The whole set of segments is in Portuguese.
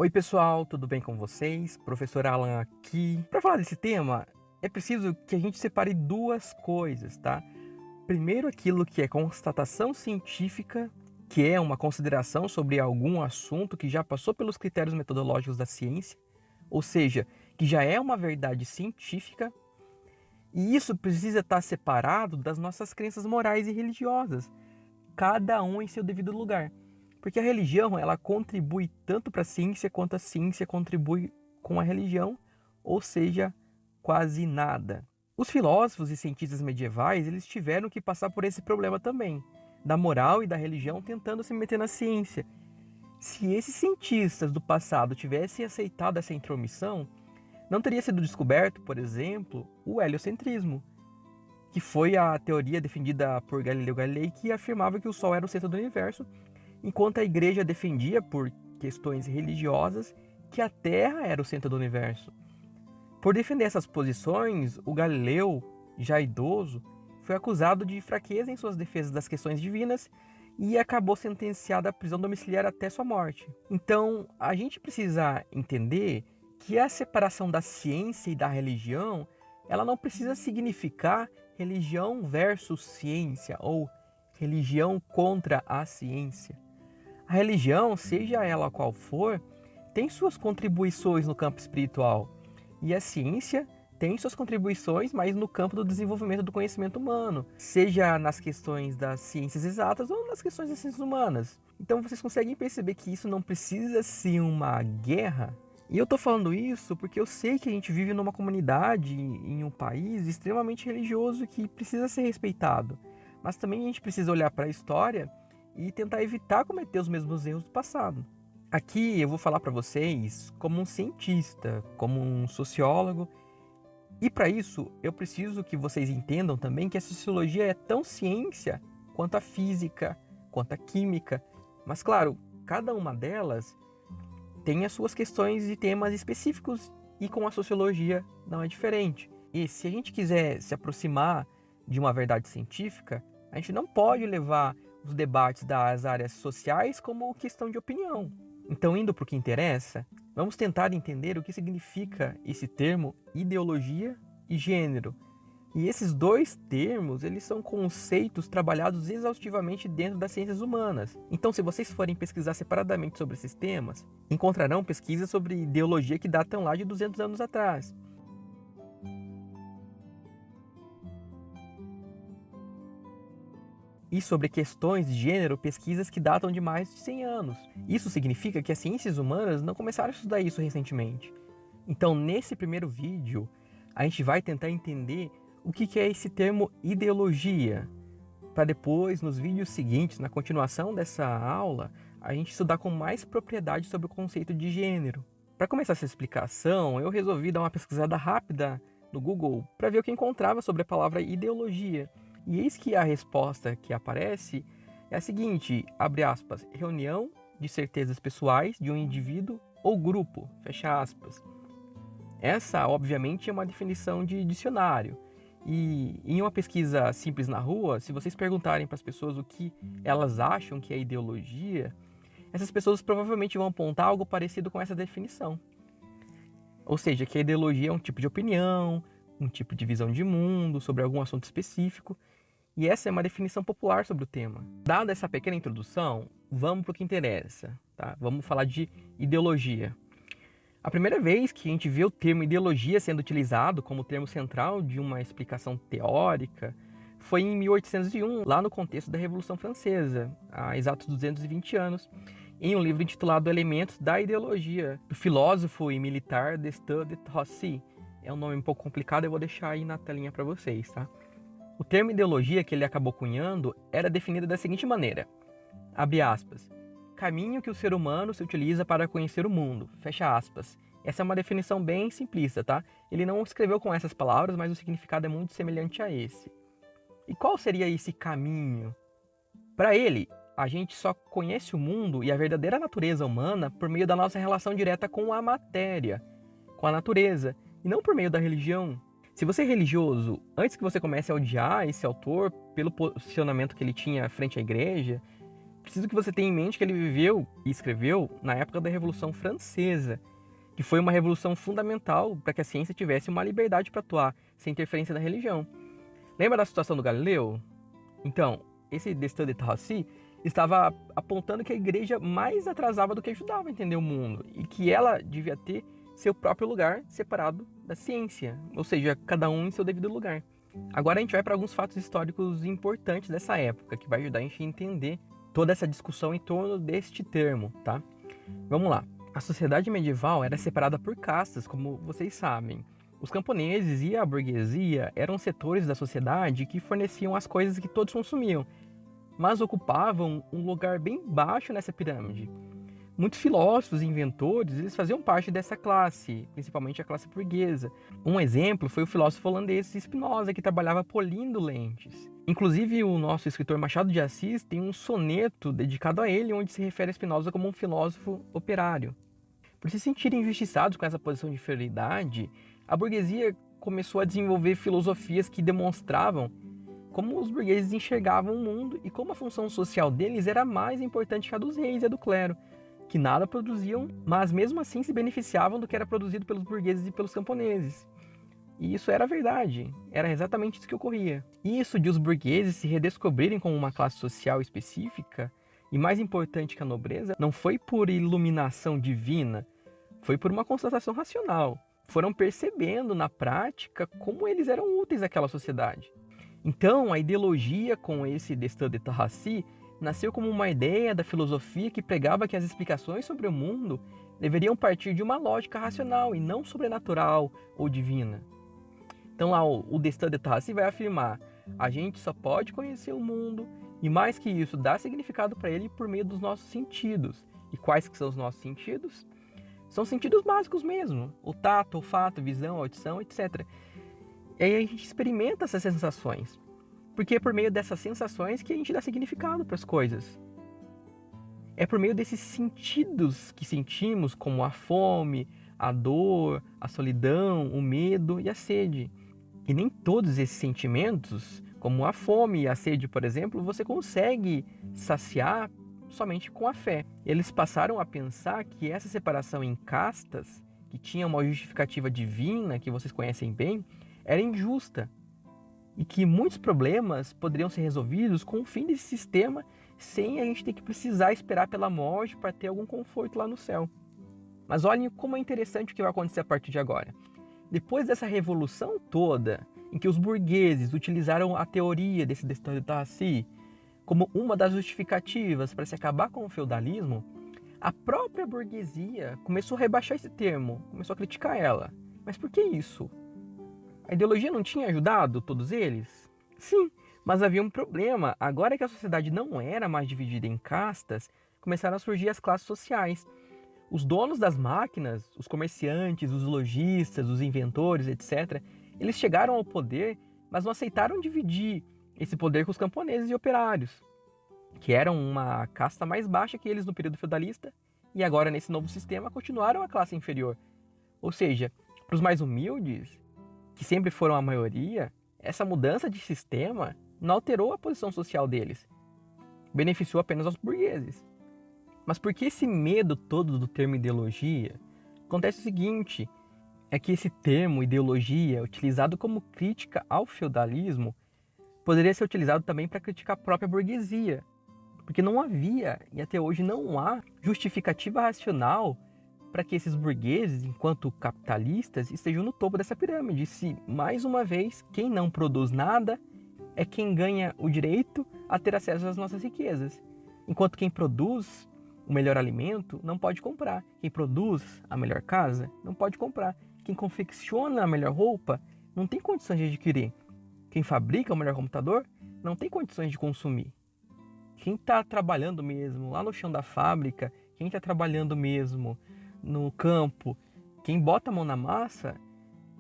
Oi pessoal, tudo bem com vocês? Professor Alan aqui. Para falar desse tema, é preciso que a gente separe duas coisas, tá? Primeiro, aquilo que é constatação científica, que é uma consideração sobre algum assunto que já passou pelos critérios metodológicos da ciência, ou seja, que já é uma verdade científica, e isso precisa estar separado das nossas crenças morais e religiosas, cada um em seu devido lugar. Porque a religião, ela contribui tanto para a ciência quanto a ciência contribui com a religião, ou seja, quase nada. Os filósofos e cientistas medievais, eles tiveram que passar por esse problema também, da moral e da religião tentando se meter na ciência. Se esses cientistas do passado tivessem aceitado essa intromissão, não teria sido descoberto, por exemplo, o heliocentrismo, que foi a teoria defendida por Galileu Galilei, que afirmava que o Sol era o centro do universo, enquanto a igreja defendia, por questões religiosas, que a Terra era o centro do universo. Por defender essas posições, o Galileu, já idoso, foi acusado de fraqueza em suas defesas das questões divinas e acabou sentenciado à prisão domiciliar até sua morte. Então, a gente precisa entender que a separação da ciência e da religião, ela não precisa significar religião versus ciência ou religião contra a ciência. A religião, seja ela qual for, tem suas contribuições no campo espiritual. E a ciência tem suas contribuições, mas no campo do desenvolvimento do conhecimento humano, seja nas questões das ciências exatas ou nas questões das ciências humanas. Então vocês conseguem perceber que isso não precisa ser uma guerra? E eu tô falando isso porque eu sei que a gente vive numa comunidade, em um país extremamente religioso que precisa ser respeitado. Mas também a gente precisa olhar para a história e tentar evitar cometer os mesmos erros do passado. Aqui eu vou falar para vocês como um cientista, como um sociólogo, e para isso eu preciso que vocês entendam também que a sociologia é tão ciência quanto a física, quanto a química, mas claro, cada uma delas tem as suas questões e temas específicos e com a sociologia não é diferente. E se a gente quiser se aproximar de uma verdade científica, a gente não pode levar os debates das áreas sociais como questão de opinião. Então, indo para o que interessa, vamos tentar entender o que significa esse termo ideologia e gênero. E esses dois termos, eles são conceitos trabalhados exaustivamente dentro das ciências humanas. Então, se vocês forem pesquisar separadamente sobre esses temas, encontrarão pesquisas sobre ideologia que datam lá de 200 anos atrás. E sobre questões de gênero, pesquisas que datam de mais de 100 anos. Isso significa que as ciências humanas não começaram a estudar isso recentemente. Então, nesse primeiro vídeo, a gente vai tentar entender o que é esse termo ideologia, para depois, nos vídeos seguintes, na continuação dessa aula, a gente estudar com mais propriedade sobre o conceito de gênero. Para começar essa explicação, eu resolvi dar uma pesquisada rápida no Google para ver o que encontrava sobre a palavra ideologia. E eis que a resposta que aparece é a seguinte, abre aspas, reunião de certezas pessoais de um indivíduo ou grupo, fecha aspas. Essa, obviamente, é uma definição de dicionário. E em uma pesquisa simples na rua, se vocês perguntarem para as pessoas o que elas acham que é ideologia, essas pessoas provavelmente vão apontar algo parecido com essa definição. Ou seja, que a ideologia é um tipo de opinião, um tipo de visão de mundo sobre algum assunto específico, e essa é uma definição popular sobre o tema. Dada essa pequena introdução, vamos para o que interessa, tá? Vamos falar de ideologia. A primeira vez que a gente vê o termo ideologia sendo utilizado como termo central de uma explicação teórica foi em 1801, lá no contexto da Revolução Francesa, há exatos 220 anos, em um livro intitulado Elementos da Ideologia, do filósofo e militar Destin de Rossi. É um nome um pouco complicado, eu vou deixar aí na telinha para vocês, tá? O termo ideologia que ele acabou cunhando era definido da seguinte maneira, abre aspas, caminho que o ser humano se utiliza para conhecer o mundo, fecha aspas. Essa é uma definição bem simplista, tá? Ele não escreveu com essas palavras, mas o significado é muito semelhante a esse. E qual seria esse caminho? Para ele, a gente só conhece o mundo e a verdadeira natureza humana por meio da nossa relação direta com a matéria, com a natureza, e não por meio da religião. Se você é religioso, antes que você comece a odiar esse autor pelo posicionamento que ele tinha frente à igreja, Preciso que você tenha em mente que ele viveu e escreveu na época da Revolução Francesa, que foi uma revolução fundamental para que a ciência tivesse uma liberdade para atuar, sem interferência da religião. Lembra da situação do Galileu? Então, esse Destin de Tarrasi estava apontando que a igreja mais atrasava do que ajudava a entender o mundo e que ela devia ter seu próprio lugar separado da ciência, ou seja, cada um em seu devido lugar. Agora a gente vai para alguns fatos históricos importantes dessa época, que vai ajudar a gente a entender toda essa discussão em torno deste termo, tá? Vamos lá. A sociedade medieval era separada por castas, como vocês sabem. Os camponeses e a burguesia eram setores da sociedade que forneciam as coisas que todos consumiam, mas ocupavam um lugar bem baixo nessa pirâmide. Muitos filósofos e inventores eles faziam parte dessa classe, principalmente a classe burguesa. Um exemplo foi o filósofo holandês Spinoza, que trabalhava polindo lentes. Inclusive, o nosso escritor Machado de Assis tem um soneto dedicado a ele, onde se refere a Spinoza como um filósofo operário. Por se sentirem injustiçados com essa posição de inferioridade, a burguesia começou a desenvolver filosofias que demonstravam como os burgueses enxergavam o mundo e como a função social deles era mais importante que a dos reis e a do clero, que nada produziam, mas mesmo assim se beneficiavam do que era produzido pelos burgueses e pelos camponeses. E isso era verdade, era exatamente isso que ocorria. Isso de os burgueses se redescobrirem como uma classe social específica, e mais importante que a nobreza, não foi por iluminação divina, foi por uma constatação racional. Foram percebendo na prática como eles eram úteis àquela sociedade. Então, a ideologia com esse Destin de Tarrasi nasceu como uma ideia da filosofia que pregava que as explicações sobre o mundo deveriam partir de uma lógica racional e não sobrenatural ou divina. Então lá o Destin de Tarrasi vai afirmar: a gente só pode conhecer o mundo e mais que isso, dar significado para ele por meio dos nossos sentidos. E quais que são os nossos sentidos? São sentidos básicos mesmo: o tato, o olfato, visão, audição, etc. E aí a gente experimenta essas sensações. Porque é por meio dessas sensações que a gente dá significado para as coisas. É por meio desses sentidos que sentimos, como a fome, a dor, a solidão, o medo e a sede. E nem todos esses sentimentos, como a fome e a sede, por exemplo, você consegue saciar somente com a fé. Eles passaram a pensar que essa separação em castas, que tinha uma justificativa divina, que vocês conhecem bem, era injusta. E que muitos problemas poderiam ser resolvidos com o fim desse sistema sem a gente ter que precisar esperar pela morte para ter algum conforto lá no céu. Mas olhem como é interessante o que vai acontecer a partir de agora. Depois dessa revolução toda, em que os burgueses utilizaram a teoria desse Destin de Tarrasi como uma das justificativas para se acabar com o feudalismo, a própria burguesia começou a rebaixar esse termo, começou a criticar ela. Mas por que isso? A ideologia não tinha ajudado todos eles? Sim, mas havia um problema. Agora que a sociedade não era mais dividida em castas, começaram a surgir as classes sociais. Os donos das máquinas, os comerciantes, os lojistas, os inventores, etc., eles chegaram ao poder, mas não aceitaram dividir esse poder com os camponeses e operários, que eram uma casta mais baixa que eles no período feudalista, e agora nesse novo sistema continuaram a classe inferior. Ou seja, para os mais humildes, que sempre foram a maioria, essa mudança de sistema não alterou a posição social deles, beneficiou apenas aos burgueses. Mas por que esse medo todo do termo ideologia? Acontece o seguinte, é que esse termo ideologia, utilizado como crítica ao feudalismo, poderia ser utilizado também para criticar a própria burguesia, porque não havia, e até hoje não há, justificativa racional para que esses burgueses, enquanto capitalistas, estejam no topo dessa pirâmide. Se, mais uma vez, quem não produz nada é quem ganha o direito a ter acesso às nossas riquezas, enquanto quem produz o melhor alimento não pode comprar. Quem produz a melhor casa não pode comprar. Quem confecciona a melhor roupa não tem condições de adquirir. Quem fabrica o melhor computador não tem condições de consumir. Quem está trabalhando mesmo lá no chão da fábrica, quem está trabalhando mesmo no campo, quem bota a mão na massa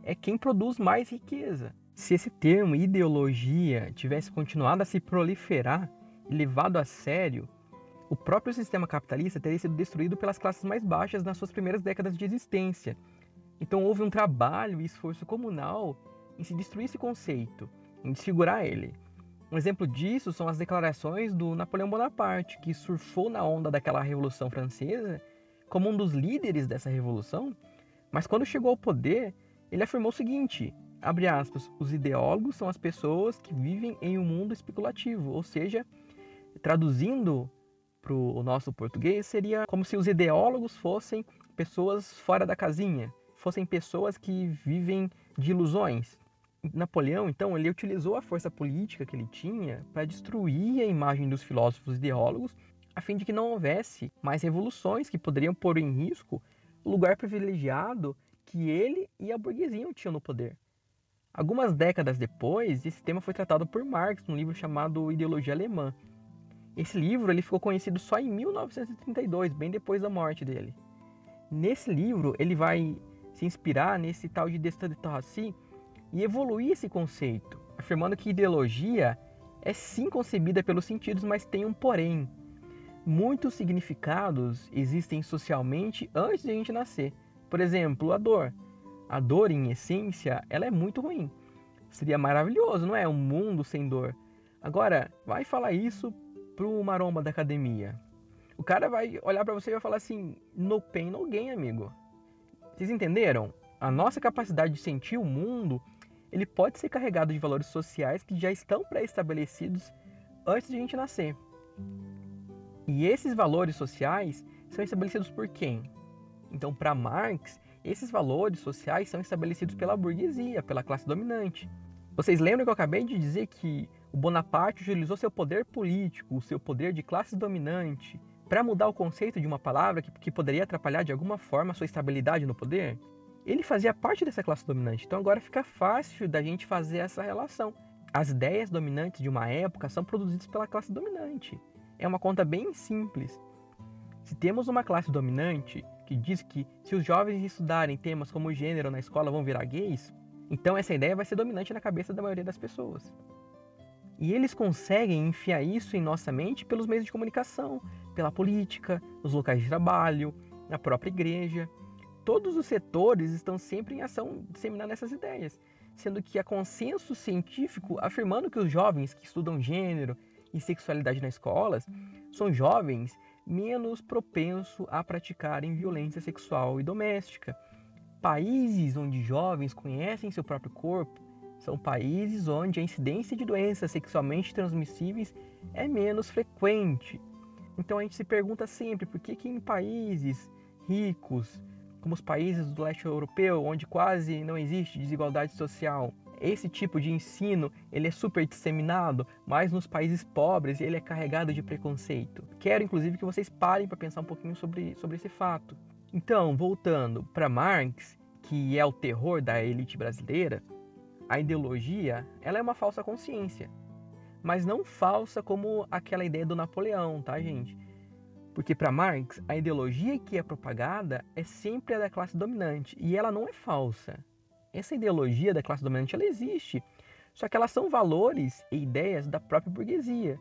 é quem produz mais riqueza. Se esse termo ideologia tivesse continuado a se proliferar e levado a sério, o próprio sistema capitalista teria sido destruído pelas classes mais baixas nas suas primeiras décadas de existência. Então houve um trabalho e esforço comunal em se destruir esse conceito, em desfigurar ele. Um exemplo disso são as declarações do Napoleão Bonaparte, que surfou na onda daquela Revolução Francesa como um dos líderes dessa revolução, mas quando chegou ao poder, ele afirmou o seguinte, abre aspas, os ideólogos são as pessoas que vivem em um mundo especulativo, ou seja, traduzindo para o nosso português, seria como se os ideólogos fossem pessoas fora da casinha, fossem pessoas que vivem de ilusões. Napoleão, então, ele utilizou a força política que ele tinha para destruir a imagem dos filósofos ideólogos, a fim de que não houvesse mais revoluções que poderiam pôr em risco o lugar privilegiado que ele e a burguesia tinham no poder. Algumas décadas depois, esse tema foi tratado por Marx num livro chamado Ideologia Alemã. Esse livro ele ficou conhecido só em 1932, bem depois da morte dele. Nesse livro, ele vai se inspirar nesse tal de Destin de Tarrasi e evoluir esse conceito, afirmando que ideologia é sim concebida pelos sentidos, mas tem um porém. Muitos significados existem socialmente antes de a gente nascer. Por exemplo, a dor. A dor, em essência, ela é muito ruim. Seria maravilhoso, não é? Um mundo sem dor. Agora, vai falar isso pro maromba da academia. O cara vai olhar para você e vai falar assim, no pain, no gain, amigo. Vocês entenderam? A nossa capacidade de sentir o mundo, ele pode ser carregado de valores sociais que já estão pré-estabelecidos antes de a gente nascer. E esses valores sociais são estabelecidos por quem? Então, para Marx, esses valores sociais são estabelecidos pela burguesia, pela classe dominante. Vocês lembram que eu acabei de dizer que o Bonaparte utilizou seu poder político, o seu poder de classe dominante, para mudar o conceito de uma palavra que poderia atrapalhar de alguma forma a sua estabilidade no poder? Ele fazia parte dessa classe dominante, então agora fica fácil da gente fazer essa relação. As ideias dominantes de uma época são produzidas pela classe dominante. É uma conta bem simples. Se temos uma classe dominante que diz que se os jovens estudarem temas como gênero na escola vão virar gays, então essa ideia vai ser dominante na cabeça da maioria das pessoas. E eles conseguem enfiar isso em nossa mente pelos meios de comunicação, pela política, nos locais de trabalho, na própria igreja. Todos os setores estão sempre em ação disseminando essas ideias, sendo que há consenso científico afirmando que os jovens que estudam gênero e sexualidade nas escolas são jovens menos propensos a praticarem violência sexual e doméstica. Países onde jovens conhecem seu próprio corpo são países onde a incidência de doenças sexualmente transmissíveis é menos frequente. Então a gente se pergunta sempre por que em países ricos, como os países do leste europeu, onde quase não existe desigualdade social, esse tipo de ensino ele é super disseminado, mas nos países pobres ele é carregado de preconceito. Quero inclusive que vocês parem para pensar um pouquinho sobre esse fato. Então, voltando para Marx, que é o terror da elite brasileira, a ideologia ela é uma falsa consciência, mas não falsa como aquela ideia do Napoleão, tá, gente? Porque para Marx, a ideologia que é propagada é sempre a da classe dominante e ela não é falsa. Essa ideologia da classe dominante ela existe, só que elas são valores e ideias da própria burguesia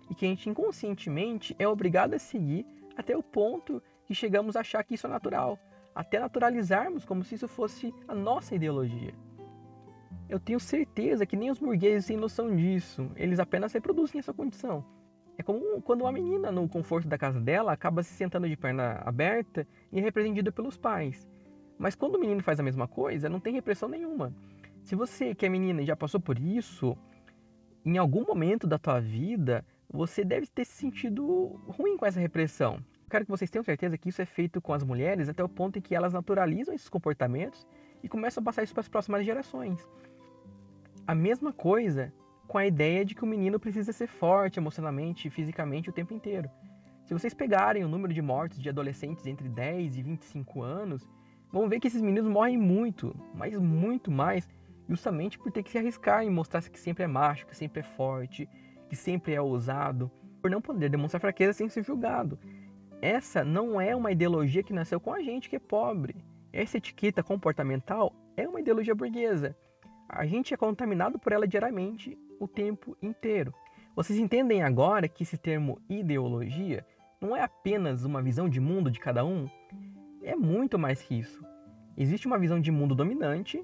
e que a gente inconscientemente é obrigado a seguir até o ponto que chegamos a achar que isso é natural, até naturalizarmos como se isso fosse a nossa ideologia. Eu tenho certeza que nem os burgueses têm noção disso, eles apenas reproduzem essa condição. É como quando uma menina, no conforto da casa dela, acaba se sentando de perna aberta e é repreendida pelos pais. Mas quando o menino faz a mesma coisa, não tem repressão nenhuma. Se você, que é menina e já passou por isso, em algum momento da tua vida, você deve ter se sentido ruim com essa repressão. Quero que vocês tenham certeza que isso é feito com as mulheres até o ponto em que elas naturalizam esses comportamentos e começam a passar isso para as próximas gerações. A mesma coisa com a ideia de que o menino precisa ser forte emocionalmente e fisicamente o tempo inteiro. Se vocês pegarem o número de mortes de adolescentes entre 10 e 25 anos, vão ver que esses meninos morrem muito, mas muito mais, justamente por ter que se arriscar em mostrar que sempre é macho, que sempre é forte, que sempre é ousado, por não poder demonstrar fraqueza sem ser julgado. Essa não é uma ideologia que nasceu com a gente que é pobre. Essa etiqueta comportamental é uma ideologia burguesa. A gente é contaminado por ela diariamente, o tempo inteiro. Vocês entendem agora que esse termo ideologia não é apenas uma visão de mundo de cada um? É muito mais que isso. Existe uma visão de mundo dominante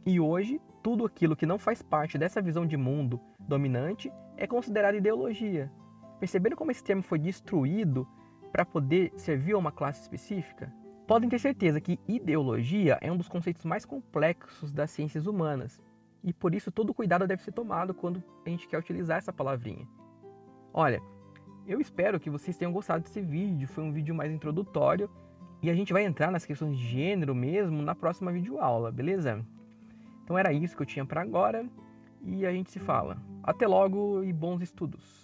E hoje, tudo aquilo que não faz parte dessa visão de mundo dominante é considerado ideologia. Perceberam como esse termo foi destruído para poder servir a uma classe específica? Podem ter certeza que ideologia é um dos conceitos mais complexos das ciências humanas. E por isso todo cuidado deve ser tomado quando a gente quer utilizar essa palavrinha. Olha, eu espero que vocês tenham gostado desse vídeo, foi um vídeo mais introdutório e a gente vai entrar nas questões de gênero mesmo na próxima videoaula, beleza? Então era isso que eu tinha para agora e a gente se fala. Até logo e bons estudos!